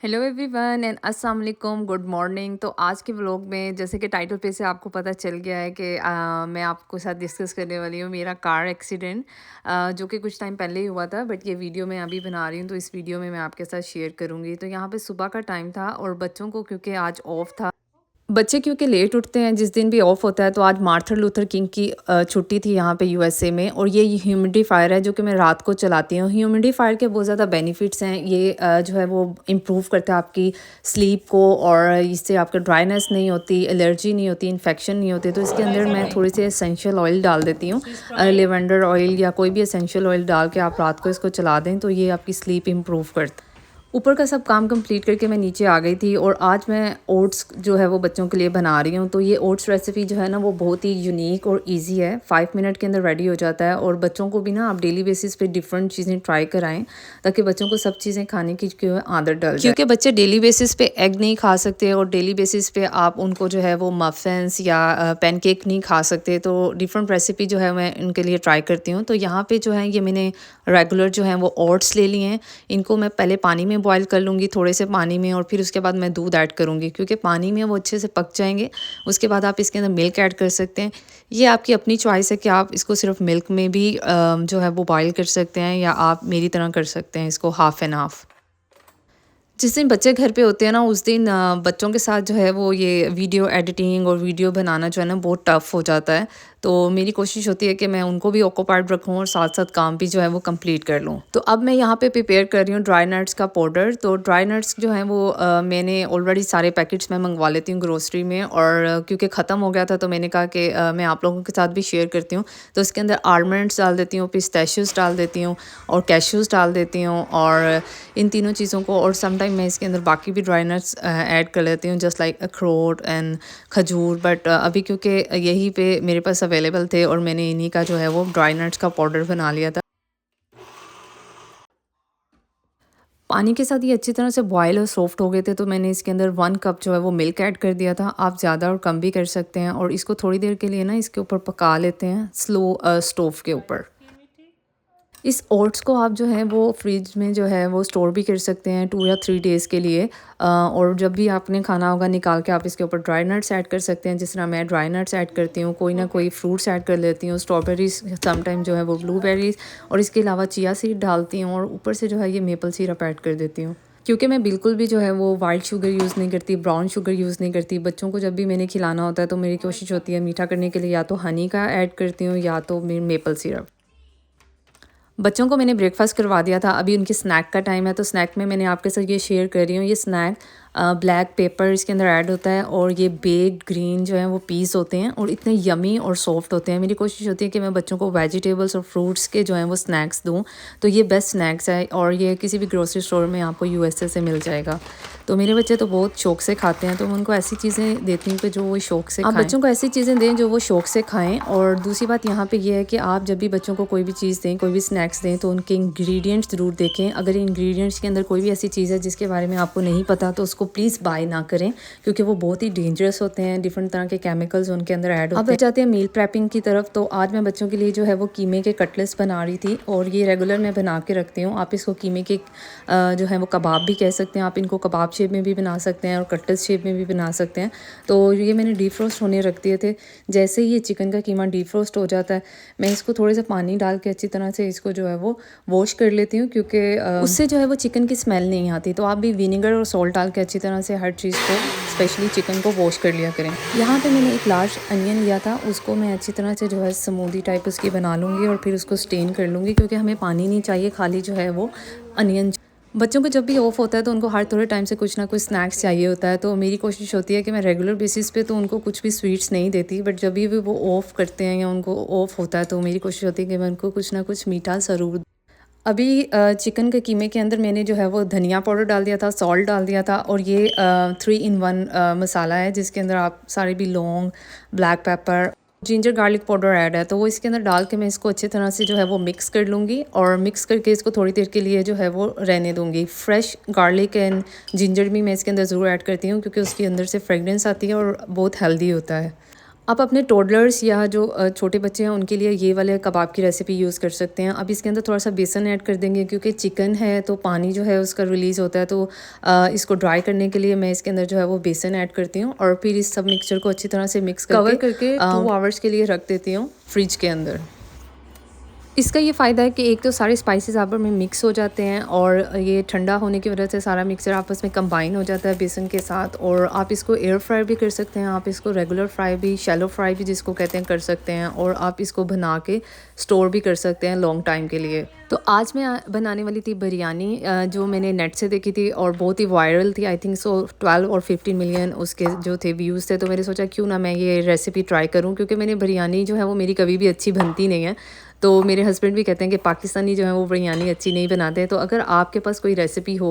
Hello everyone and अस्सलाम वालेकुम, good morning. तो आज के व्लॉग में जैसे कि टाइटल पे से आपको पता चल गया है कि मैं आपको साथ डिस्कस करने वाली हूँ मेरा कार एक्सीडेंट, जो कि कुछ टाइम पहले ही हुआ था, बट ये वीडियो मैं अभी बना रही हूँ तो इस वीडियो में मैं आपके साथ शेयर करूँगी। तो यहाँ पे सुबह का टाइम था और बच्चों को क्योंकि आज ऑफ था, बच्चे क्योंकि लेट उठते हैं जिस दिन भी ऑफ होता है, तो आज मार्टिन लूथर किंग की छुट्टी थी यहाँ पे यूएसए में। और ये ह्यूमिडिफायर है जो कि मैं रात को चलाती हूँ। ह्यूमिडिफायर के बहुत ज़्यादा बेनिफिट्स हैं। ये जो है वो इम्प्रूव करता है आपकी स्लीप को, और इससे आपका ड्राइनेस नहीं होती, एलर्जी नहीं होती, इन्फेक्शन नहीं होती। तो इसके अंदर मैं थोड़ी सी एसेंशियल ऑयल डाल देती हूँ, लेवेंडर ऑयल या कोई भी एसेंशियल ऑयल डाल के आप रात को इसको चला दें तो ये आपकी स्लीप इम्प्रूव करता है। ऊपर का सब काम कंप्लीट करके मैं नीचे आ गई थी और आज मैं ओट्स जो है वो बच्चों के लिए बना रही हूँ। तो ये ओट्स रेसिपी जो है ना वो बहुत ही यूनिक और इजी है, 5 मिनट के अंदर रेडी हो जाता है। और बच्चों को भी ना आप डेली बेसिस पे डिफरेंट चीज़ें ट्राई कराएं ताकि बच्चों को सब चीज़ें खाने की जो है आदत डल जाए, क्योंकि बच्चे डेली बेसिस पे एग नहीं खा सकते और डेली बेसिस पे आप उनको जो है वो मफ़िन्स या पैनकेक नहीं खा सकते। तो डिफरेंट रेसिपी जो है मैं उनके लिए ट्राई करती हूँ। तो यहाँ पे जो है ये मैंने रेगुलर जो है वो ओट्स ले लिए हैं। इनको मैं पहले पानी में बॉईल कर लूँगी, थोड़े से पानी में, और फिर उसके बाद मैं दूध ऐड करूँगी क्योंकि पानी में वो अच्छे से पक जाएंगे। उसके बाद आप इसके अंदर मिल्क ऐड कर सकते हैं। ये आपकी अपनी चॉइस है कि आप इसको सिर्फ मिल्क में भी जो है वो बॉईल कर सकते हैं, या आप मेरी तरह कर सकते हैं इसको हाफ़ एंड हाफ़। जिस दिन बच्चे घर पे होते हैं ना उस दिन बच्चों के साथ जो है वो ये वीडियो एडिटिंग और वीडियो बनाना जो है ना बहुत टफ़ हो जाता है। तो मेरी कोशिश होती है कि मैं उनको भी ऑक्यूपाइड रखूँ और साथ साथ काम भी जो है वो कंप्लीट कर लूँ। तो अब मैं यहाँ पे प्रिपेयर कर रही हूँ ड्राई नट्स का पाउडर। तो ड्राई नट्स जो है वो मैंने ऑलरेडी सारे पैकेट्स में मंगवा लेती हूँ ग्रोसरी में, और क्योंकि ख़त्म हो गया था तो मैंने कहा कि मैं आप लोगों के साथ भी शेयर करती हूँ। तो इसके अंदर आलमंड्स डाल देती हूँ, पिस्ताशियोज़ डाल देती हूँ और कैश्यूज़ डाल देती हूँ, और इन तीनों चीज़ों को, और समटाइम मैं इसके अंदर बाकी भी ड्राई नट्स ऐड कर लेती हूँ जस्ट लाइक अखरोट एंड खजूर। बट अभी क्योंकि यही पे मेरे पास अवेलेबल थे और मैंने इन्हीं का जो है वो ड्राई नट्स का पाउडर बना लिया था। पानी के साथ ये अच्छी तरह से बॉयल और सॉफ्ट हो गए थे तो मैंने इसके अंदर 1 कप जो है वो मिल्क ऐड कर दिया था। आप ज़्यादा और कम भी कर सकते हैं, और इसको थोड़ी देर के लिए ना इसके ऊपर पका लेते हैं स्लो स्टोव के ऊपर। इस ओट्स को आप जो है वो फ्रिज में जो है वो स्टोर भी कर सकते हैं 2 या 3 डेज़ के लिए। और जब भी आपने खाना होगा निकाल के आप इसके ऊपर ड्राई नट्स ऐड कर सकते हैं, जिस तरह मैं ड्राई नट्स ऐड करती हूँ, कोई ना कोई फ्रूट्स ऐड कर लेती हूँ, स्ट्रॉबेरीज समटाइम जो है वो ब्लूबेरीज, और इसके अलावा चिया सीड डालती हूँ, और ऊपर से जो है ये मेपल सिरप ऐड कर देती हूँ। क्योंकि मैं बिल्कुल भी जो है वो वाइट शुगर यूज़ नहीं करती, ब्राउन शुगर यूज़ नहीं करती। बच्चों को जब भी मैंने खिलाना होता है तो मेरी कोशिश होती है मीठा करने के लिए या तो हनी का ऐड करती हूँ या तो मेपल सिरप। बच्चों को मैंने ब्रेकफास्ट करवा दिया था, अभी उनकी स्नैक का टाइम है। तो स्नैक में मैंने आपके साथ ये शेयर कर रही हूँ। ये स्नैक ब्लैक पेपर इसके अंदर ऐड होता है, और ये बेक्ड ग्रीन जो है वो पीस होते हैं और इतने यमी और सॉफ्ट होते हैं। मेरी कोशिश होती है कि मैं बच्चों को वेजिटेबल्स और फ्रूट्स के जो हैं वो स्नैक्स दूँ। तो ये बेस्ट स्नैक्स है, और ये किसी भी ग्रोसरी स्टोर में आपको यूएसए से मिल जाएगा। तो मेरे बच्चे तो बहुत शौक से खाते हैं, तो मैं उनको ऐसी चीज़ें देती हूँ कि जो वो शौक से खाएं। आप बच्चों को ऐसी चीज़ें दें जो वो शौक से खाएं। और दूसरी बात यहाँ पे ये है कि आप जब भी बच्चों को कोई भी चीज़ दें, कोई भी स्नैक्स दें, तो उनके इंग्रेडिएंट्स ज़रूर देखें। अगर इंग्रेडिएंट्स के अंदर कोई भी ऐसी चीज़ है जिसके बारे में आपको नहीं पता तो उसको प्लीज़ बाय ना करें, क्योंकि वो बहुत ही डेंजरस होते हैं। डिफरेंट तरह के केमिकल्स उनके अंदर ऐड होते हैं। अब जाते हैं मील प्रेपिंग की तरफ। तो आज मैं बच्चों के लिए जो है वो कीमे के कटलेट्स बना रही थी, और ये रेगुलर मैं बना के रखती हूँ। आप इसको कीमे के जो है वो कबाब भी कह सकते हैं। आप इनको कबाब शेप में भी बना सकते हैं और कटलेट शेप में भी बना सकते हैं। तो ये मैंने डीफ्रोस्ट होने रख दिए थे। जैसे ही ये चिकन का कीमा डीफ्रोस्ट हो जाता है, मैं इसको थोड़े से पानी डाल के अच्छी तरह से इसको जो है वो वॉश कर लेती हूँ, क्योंकि उससे जो है वो चिकन की स्मेल नहीं आती। तो आप भी विनेगर और सॉल्ट डाल के अच्छी तरह से हर चीज़ को, स्पेशली चिकन को वॉश कर लिया करें। यहाँ पे मैंने एक लार्ज अनियन लिया था, उसको मैं अच्छी तरह से जो है स्मूदी टाइप उसकी बना लूँगी और फिर उसको स्टेन कर लूँगी, क्योंकि हमें पानी नहीं चाहिए, खाली जो है वो अनियन। बच्चों को जब भी ऑफ होता है तो उनको हर थोड़े टाइम से कुछ ना कुछ स्नैक्स चाहिए होता है। तो मेरी कोशिश होती है कि मैं रेगुलर बेसिस पे तो उनको कुछ भी स्वीट्स नहीं देती, बट जब भी वो ऑफ करते हैं या उनको ऑफ होता है तो मेरी कोशिश होती है कि मैं उनको कुछ ना कुछ मीठा ज़रूर। अभी चिकन के कीमे के अंदर मैंने जो है वो धनिया पाउडर डाल दिया था, सॉल्ट डाल दिया था, और ये 3 in 1 मसाला है जिसके अंदर आप सारे भी लौंग, black pepper, ginger garlic powder add है। तो वो इसके अंदर डाल के मैं इसको अच्छी तरह से जो है वो मिक्स कर लूँगी, और मिक्स करके इसको थोड़ी देर के लिए जो है वो रहने दूँगी। फ्रेश गार्लिक एंड जिंजर भी मैं इसके अंदर ज़रूर ऐड करती हूँ, क्योंकि उसके अंदर से फ्रेगरेंस आती है और बहुत हेल्दी होता है। आप अपने टोडलर्स या जो छोटे बच्चे हैं उनके लिए ये वाले कबाब की रेसिपी यूज़ कर सकते हैं। अब इसके अंदर थोड़ा सा बेसन ऐड कर देंगे क्योंकि चिकन है तो पानी जो है उसका रिलीज़ होता है, तो इसको ड्राई करने के लिए मैं इसके अंदर जो है वो बेसन ऐड करती हूँ और फिर इस सब मिक्सचर को अच्छी तरह से मिक्स कवर करके 2 आवर्स के लिए रख देती हूँ फ्रिज के अंदर। इसका ये फ़ायदा है कि एक तो सारे स्पाइसेस आपस में मिक्स हो जाते हैं और ये ठंडा होने की वजह से सारा मिक्सचर आपस में कंबाइन हो जाता है बेसन के साथ। और आप इसको एयर फ्राई भी कर सकते हैं, आप इसको रेगुलर फ्राई भी, शैलो फ्राई भी जिसको कहते हैं, कर सकते हैं। और आप इसको बना के स्टोर भी कर सकते हैं लॉन्ग टाइम के लिए। तो आज मैं बनाने वाली थी बिरयानी, जो मैंने नेट से देखी थी और बहुत ही वायरल थी। आई थिंक सो 12 और 15 मिलियन उसके जो थे व्यूज़ थे। तो मैंने सोचा क्यों ना मैं ये रेसिपी ट्राई करूं, क्योंकि मैंने बिरयानी जो है वो मेरी कभी भी अच्छी बनती नहीं है। तो मेरे हस्बैंड भी कहते हैं कि पाकिस्तानी जो है वो बिरयानी अच्छी नहीं बनाते हैं। तो अगर आपके पास कोई रेसिपी हो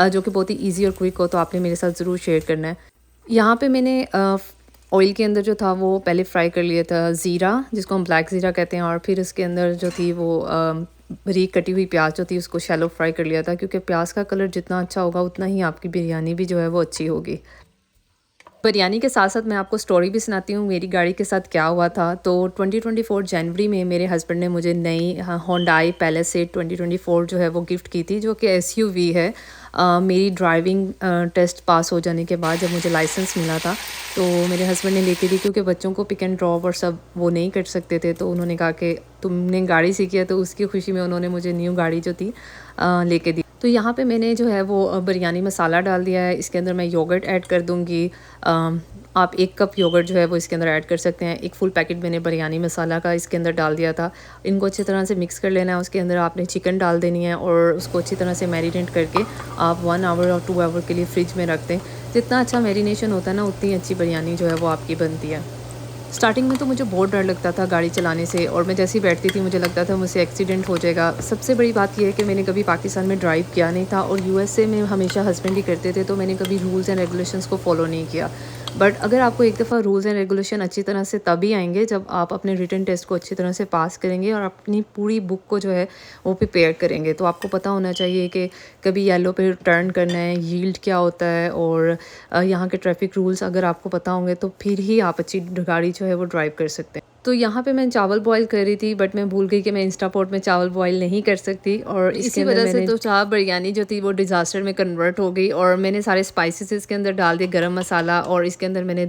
जो कि बहुत ही ईजी और क्विक हो तो आपने मेरे साथ ज़रूर शेयर करना है। यहाँ पे मैंने ऑयल के अंदर जो था वो पहले फ्राई कर लिया था ज़ीरा, जिसको हम ब्लैक ज़ीरा कहते हैं। और फिर उसके अंदर जो थी वो बारीक कटी हुई प्याज जो थी उसको शैलो फ्राई कर लिया था, क्योंकि प्याज का कलर जितना अच्छा होगा उतना ही आपकी बिरयानी भी जो है वो अच्छी होगी। बिरयानी के साथ साथ मैं आपको स्टोरी भी सुनाती हूँ मेरी गाड़ी के साथ क्या हुआ था। तो 2024 जनवरी में मेरे हस्बैंड ने मुझे नई होंडाई पैलेसेड 2024 जो है वो गिफ्ट की थी, जो कि एसयूवी है। मेरी ड्राइविंग टेस्ट पास हो जाने के बाद जब मुझे लाइसेंस मिला था तो मेरे हस्बैंड ने लेके दी, क्योंकि बच्चों को पिक एंड ड्रॉप और सब वो नहीं कर सकते थे। तो उन्होंने कहा कि तुमने गाड़ी सीखी है, तो उसकी खुशी में उन्होंने मुझे न्यू गाड़ी जो थी लेके दी। तो यहाँ पे मैंने जो है वो बिरयानी मसाला डाल दिया है। इसके अंदर मैं योगर्ट ऐड कर दूँगी। आप 1 कप योगर्ट जो है वो इसके अंदर ऐड कर सकते हैं। 1 फुल पैकेट मैंने बिरयानी मसाला का इसके अंदर डाल दिया था। इनको अच्छी तरह से मिक्स कर लेना है। उसके अंदर आपने चिकन डाल देनी है और उसको अच्छी तरह से मैरिनेट करके आप 1 आवर और 2 आवर के लिए फ्रिज में रख दें। जितना अच्छा मैरिनेशन होता है ना उतनी अच्छी बिरयानी जो है वो आपकी बनती है। स्टार्टिंग में तो मुझे बहुत डर लगता था गाड़ी चलाने से, और मैं जैसे ही बैठती थी मुझे लगता था मुझसे एक्सीडेंट हो जाएगा। सबसे बड़ी बात यह है कि मैंने कभी पाकिस्तान में ड्राइव किया नहीं था और यूएसए में हमेशा हस्बैंड ही करते थे, तो मैंने कभी रूल्स एंड रेगुलेशंस को फॉलो नहीं किया। बट अगर आपको एक दफ़ा रूल्स एंड रेगुलेशन अच्छी तरह से तभी आएंगे जब आप अपने रिटन टेस्ट को अच्छी तरह से पास करेंगे और अपनी पूरी बुक को जो है वो प्रिपेयर करेंगे। तो आपको पता होना चाहिए कि कभी येलो पे टर्न करना है, यील्ड क्या होता है, और यहाँ के ट्रैफिक रूल्स अगर आपको पता होंगे तो फिर ही आप अच्छी गाड़ी जो है वो ड्राइव कर सकते हैं। तो यहाँ पे मैं चावल बॉईल कर रही थी, बट मैं भूल गई कि मैं इंस्टापॉट में चावल बॉईल नहीं कर सकती, और इसी वजह से तो चाह बिरयानी जो थी वो डिज़ास्टर में कन्वर्ट हो गई। और मैंने सारे स्पाइसेस इसके अंदर डाल दिए, गरम मसाला, और इसके अंदर मैंने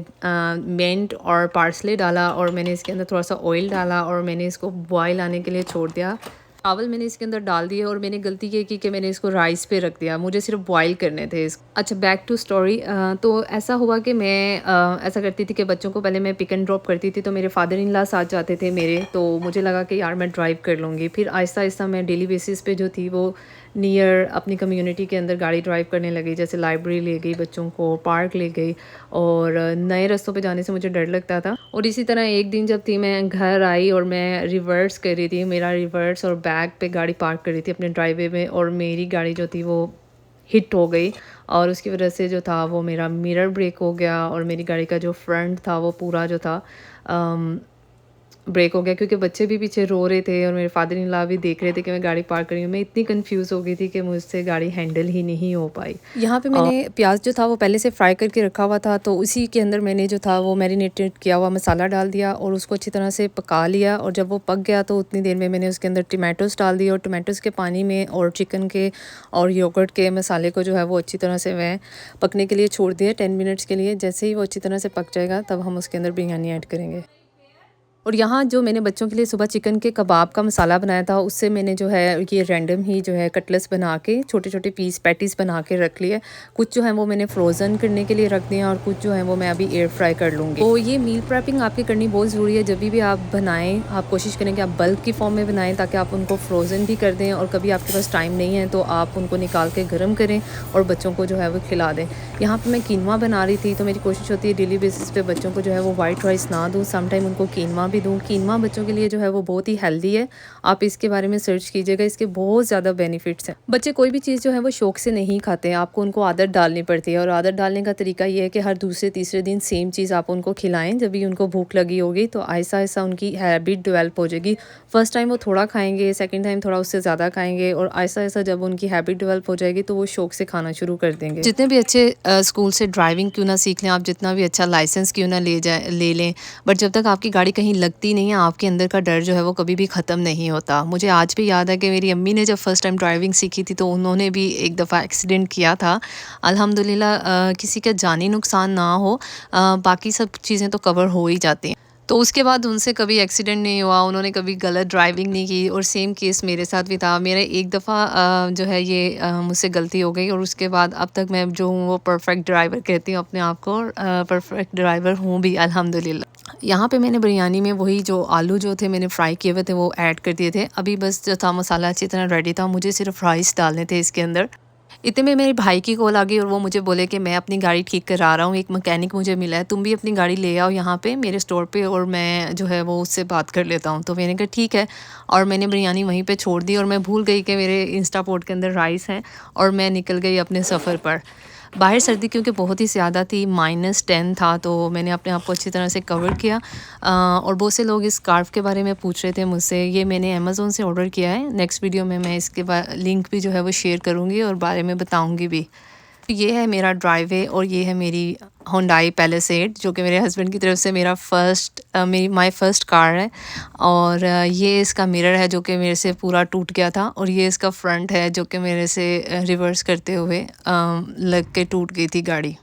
मिंट और पार्सले डाला, और मैंने इसके अंदर थोड़ा सा ऑयल डाला और मैंने इसको बॉईल आने के लिए छोड़ दिया। चावल मैंने इसके अंदर डाल दिए और मैंने गलती ये की कि मैंने इसको राइस पे रख दिया, मुझे सिर्फ बॉईल करने थे अच्छा, बैक टू स्टोरी। तो ऐसा हुआ कि मैं ऐसा करती थी कि बच्चों को पहले मैं पिक एंड ड्रॉप करती थी, तो मेरे फादर इन लॉ साथ जाते थे मेरे, तो मुझे लगा कि यार मैं ड्राइव कर लूँगी। फिर आहिस्ता आहिस्ता मैं डेली बेसिस पे जो थी वो नियर अपनी कम्युनिटी के अंदर गाड़ी ड्राइव करने लगी, जैसे लाइब्रेरी ले गई बच्चों को, पार्क ले गई, और नए रास्तों पे जाने से मुझे डर लगता था। और इसी तरह एक दिन जब थी मैं घर आई और मैं रिवर्स कर रही थी, मेरा रिवर्स और बैक पे गाड़ी पार्क कर रही थी अपने ड्राइवे में, और मेरी गाड़ी जो थी वो हिट हो गई, और उसकी वजह से जो था वो मेरा मिरर ब्रेक हो गया और मेरी गाड़ी का जो फ्रंट था वो पूरा जो था ब्रेक हो गया, क्योंकि बच्चे भी पीछे रो रहे थे और मेरे फादर इन लॉ भी देख रहे थे कि मैं गाड़ी पार्क कर रही हूँ। मैं इतनी कंफ्यूज हो गई थी कि मुझसे गाड़ी हैंडल ही नहीं हो पाई। यहाँ पे मैंने प्याज जो था वो पहले से फ्राई करके रखा हुआ था, तो उसी के अंदर मैंने जो था वो मैरिनेटेड किया हुआ मसाला डाल दिया और उसको अच्छी तरह से पका लिया। और जब वो पक गया तो उतनी देर में मैंने उसके अंदर टमाटोज़ डाल दिए, और टमाटोज़ के पानी में और चिकन के और योगर्ट के मसाले को जो है वो अच्छी तरह से मैं पकने के लिए छोड़ दिया 10 मिनट्स के लिए। जैसे ही वो अच्छी तरह से पक जाएगा तब हम उसके अंदर बिरयानी ऐड करेंगे। और यहाँ जो मैंने बच्चों के लिए सुबह चिकन के कबाब का मसाला बनाया था, उससे मैंने जो है ये रैंडम ही जो है कटलेट्स बना के छोटे छोटे पीस पैटीज़ बना के रख लिए। कुछ जो है वो मैंने फ्रोज़न करने के लिए रख दिए और कुछ जो है वो मैं अभी एयर फ्राई कर लूँगी। तो ये मील प्रेपिंग आपकी करनी बहुत ज़रूरी है। जब भी आप बनाएं आप कोशिश करें कि आप बल्क की फॉर्म में बनाएं, ताकि आप उनको फ्रोज़न भी कर दें, और कभी आपके पास टाइम नहीं है तो आप उनको निकाल के गर्म करें और बच्चों को जो है वो खिला दें। यहाँ पर मैं कीनवा बना रही थी, तो मेरी कोशिश होती है डेली बेसिस पे बच्चों को जो है वो वाइट राइस ना दूँ, समटाइम उनको कीनवा भी भी दूँ। कीनमा बच्चों के लिए जो है वो बहुत ही हेल्दी है, आप इसके बारे में सर्च कीजिएगा, इसके बहुत ज़्यादा बेनिफिट्स हैं। बच्चे कोई भी चीज़ जो है वो शौक से नहीं खाते हैं, आपको उनको आदत डालनी पड़ती है और आदत डालने का तरीका ये है कि हर दूसरे तीसरे दिन सेम चीज़ आप उनको खिलाएँ। जब भी उनको भूख लगी होगी तो आहिस्ता-आहिस्ता उनकी हैबिट डेवलप हो जाएगी। फर्स्ट टाइम वो थोड़ा खाएँगे, सेकंड टाइम थोड़ा उससे ज़्यादा खाएँगे और आहिस्ता-आहिस्ता जब उनकी हैबिट डेवलप हो जाएगी तो वो शौक से खाना शुरू कर देंगे। जितने भी अच्छे स्कूल से ड्राइविंग क्यों ना सीख लें आप, जितना भी अच्छा लाइसेंस क्यों ना ले लें, बट जब तक आपकी गाड़ी कहीं लगती नहीं है, आपके अंदर का डर जो है वो कभी भी ख़त्म नहीं होता। मुझे आज भी याद है कि मेरी अम्मी ने जब फर्स्ट टाइम ड्राइविंग सीखी थी तो उन्होंने भी एक दफ़ा एक्सीडेंट किया था। अल्हम्दुलिल्लाह किसी का जानी नुकसान ना हो, बाकी सब चीज़ें तो कवर हो ही जाती हैं। तो उसके बाद उनसे कभी एक्सीडेंट नहीं हुआ, उन्होंने कभी गलत ड्राइविंग नहीं की और सेम केस मेरे साथ भी था। मेरा एक दफ़ा जो है ये मुझसे गलती हो गई और उसके बाद अब तक मैं जो हूँ वो परफेक्ट ड्राइवर कहती हूँ अपने आप को और परफेक्ट ड्राइवर हूँ भी अल्हम्दुलिल्लाह। यहाँ पे मैंने बिरयानी में वही जो आलू जो थे मैंने फ्राई किए हुए थे वो ऐड कर दिए थे। अभी बस जो था मसाला अच्छी तरह रेडी था, मुझे सिर्फ राइस डालने थे इसके अंदर। इतने में मेरे भाई की कॉल आ गई और वो मुझे बोले कि मैं अपनी गाड़ी ठीक करा रहा हूँ, एक मैकेनिक मुझे मिला है, तुम भी अपनी गाड़ी ले आओ यहाँ पे मेरे स्टोर पे और मैं जो है वो उससे बात कर लेता हूँ। तो मैंने कहा ठीक है और मैंने बिरयानी वहीं पे छोड़ दी और मैं भूल गई कि मेरे इंस्टापोर्ट के अंदर राइस हैं और मैं निकल गई अपने सफ़र पर। बाहर सर्दी क्योंकि बहुत ही ज़्यादा थी, -10 था, तो मैंने अपने आप को अच्छी तरह से कवर किया। और बहुत से लोग इस स्कार्फ़ के बारे में पूछ रहे थे मुझसे, ये मैंने अमेज़न से ऑर्डर किया है। नेक्स्ट वीडियो में मैं इसके लिंक भी जो है वो शेयर करूँगी और बारे में बताऊँगी भी। ये है मेरा ड्राइववे और ये है मेरी हुंडई पैलिसेड जो कि मेरे हस्बैंड की तरफ से मेरी माय फर्स्ट कार है। और ये इसका मिरर है जो कि मेरे से पूरा टूट गया था और ये इसका फ्रंट है जो कि मेरे से रिवर्स करते हुए लग के टूट गई थी गाड़ी।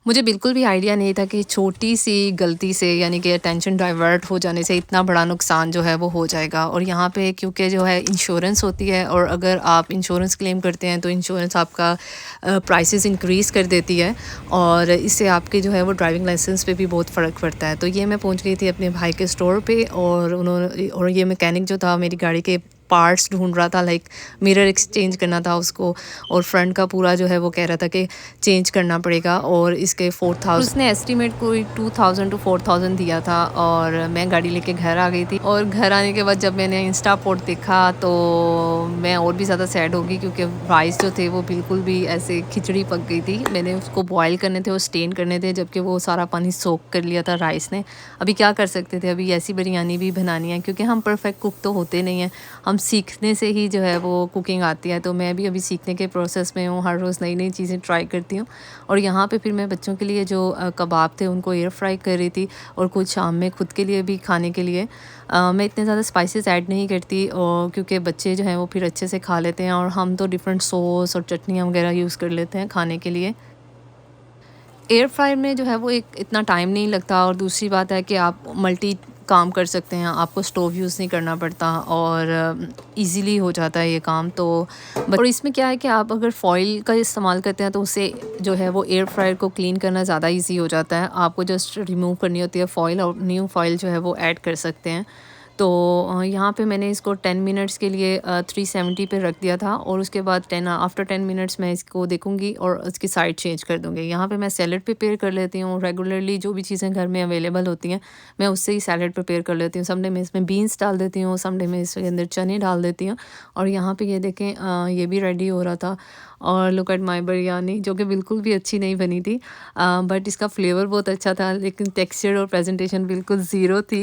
मुझे बिल्कुल भी आइडिया नहीं था कि छोटी-सी गलती से यानी कि अटेंशन डाइवर्ट हो जाने से इतना बड़ा नुकसान जो है वो हो जाएगा। और यहाँ पे क्योंकि जो है इंश्योरेंस होती है और अगर आप इंश्योरेंस क्लेम करते हैं तो इंश्योरेंस आपका प्राइसेस इंक्रीज़ कर देती है और इससे आपके जो है वो ड्राइविंग लाइसेंस पे भी बहुत फ़र्क पड़ता है। तो ये मैं पहुँच गई थी अपने भाई के स्टोर पे और ये मैकेनिक जो था मेरी गाड़ी के पार्ट्स ढूँढ रहा था, लाइक मिरर एक्सचेंज करना था उसको और फ्रंट का पूरा जो है वो कह रहा था कि चेंज करना पड़ेगा और इसके 4000 उसने एस्टीमेट कोई 2000 टू 4000 दिया था। और मैं गाड़ी लेके घर आ गई थी और घर आने के बाद जब मैंने इंस्टापोर्ट देखा तो मैं और भी ज़्यादा सैड हो गई क्योंकि राइस जो थे वो बिल्कुल भी ऐसे खिचड़ी पक गई थी। मैंने उसको बॉयल करने थे और स्टेन करने थे जबकि वो सारा पानी सोक कर लिया था राइस ने। अभी क्या कर सकते थे, अभी ऐसी बिरयानी भी बनानी है क्योंकि हम परफेक्ट कुक तो होते नहीं हैं, हम सीखने से ही जो है वो कुकिंग आती है। तो मैं भी अभी सीखने के प्रोसेस में हूँ, हर रोज़ नई-नई चीज़ें ट्राई करती हूँ। और यहाँ पे फिर मैं बच्चों के लिए जो कबाब थे उनको एयर फ्राई कर रही थी और कुछ शाम में खुद के लिए भी खाने के लिए। मैं इतने ज़्यादा स्पाइसेस ऐड नहीं करती और क्योंकि बच्चे जो हैं वो फिर अच्छे से खा लेते हैं और हम तो डिफरेंट सॉस और चटनियाँ वगैरह यूज़ कर लेते हैं खाने के लिए। एयर फ्रायर में जो है वो एक इतना टाइम नहीं लगता और दूसरी बात है कि आप मल्टी काम कर सकते हैं, आपको स्टोव यूज़ नहीं करना पड़ता और इजीली हो जाता है ये काम। तो और इसमें क्या है कि आप अगर फॉइल का इस्तेमाल करते हैं तो उससे जो है वो एयर फ्रायर को क्लीन करना ज़्यादा इजी हो जाता है। आपको जस्ट रिमूव करनी होती है फॉइल और न्यू फॉइल जो है वो ऐड कर सकते हैं। तो यहाँ पे मैंने इसको 10 मिनट्स के लिए 370 पे रख दिया था और उसके बाद आफ्टर 10 मिनट्स मैं इसको देखूँगी और उसकी साइड चेंज कर दूँगी। यहाँ पे मैं सैलड प्रिपेयर कर लेती हूँ, रेगुलरली जो भी चीज़ें घर में अवेलेबल होती हैं मैं उससे ही सैलड प्रिपेयर कर लेती हूँ। समडे में इसमें बीन्स डाल देती हूँ, समडे में इसके अंदर चने डाल देती हूँ। और यहाँ पे ये देखें ये भी रेडी हो रहा था और लुक एट माय बिरयानी जो कि बिल्कुल भी अच्छी नहीं बनी थी, बट इसका फ्लेवर बहुत अच्छा था लेकिन टेक्सचर और प्रेजेंटेशन बिल्कुल ज़ीरो थी।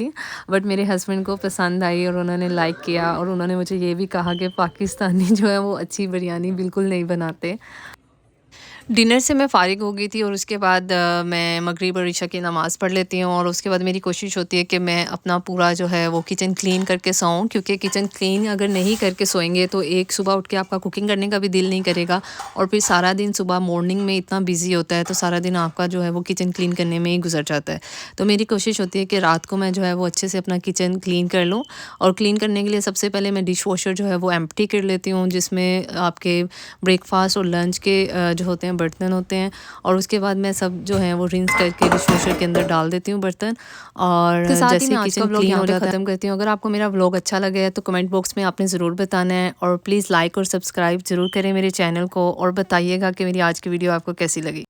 बट मेरे हस्बैंड को पसंद आई और उन्होंने लाइक किया और उन्होंने मुझे ये भी कहा कि पाकिस्तानी जो है वो अच्छी बिरयानी बिल्कुल नहीं बनाते। डिनर से मैं फ़ारिग हो गई थी और उसके बाद मैं मगरिब और इशा की नमाज़ पढ़ लेती हूँ और उसके बाद मेरी कोशिश होती है कि मैं अपना पूरा जो है वो किचन क्लीन करके सोऊं क्योंकि किचन क्लीन अगर नहीं करके सोएंगे तो एक सुबह उठ के आपका कुकिंग करने का भी दिल नहीं करेगा और फिर सारा दिन सुबह मॉर्निंग में इतना बिजी होता है तो सारा दिन आपका जो है वो किचन क्लीन करने में ही गुजर जाता है। तो मेरी कोशिश होती है कि रात को मैं जो है वो अच्छे से अपना किचन क्लीन कर लूँ और क्लीन करने के लिए सबसे पहले मैं डिश वॉशर जो है वो एम्प्टी कर लेती हूँ जिसमें आपके ब्रेकफास्ट और लंच के जो होते हैं बर्तन होते हैं और उसके बाद मैं सब जो है वो रिंस करके डिशवॉशर के अंदर डाल देती हूँ बर्तन। और जैसे किचन क्लीन हो जाता है ख़त्म करती हूँ। अगर आपको मेरा व्लॉग अच्छा लगे है तो कमेंट बॉक्स में आपने ज़रूर बताना है और प्लीज़ लाइक और सब्सक्राइब ज़रूर करें मेरे चैनल को और बताइएगा कि मेरी आज की वीडियो आपको कैसी लगी।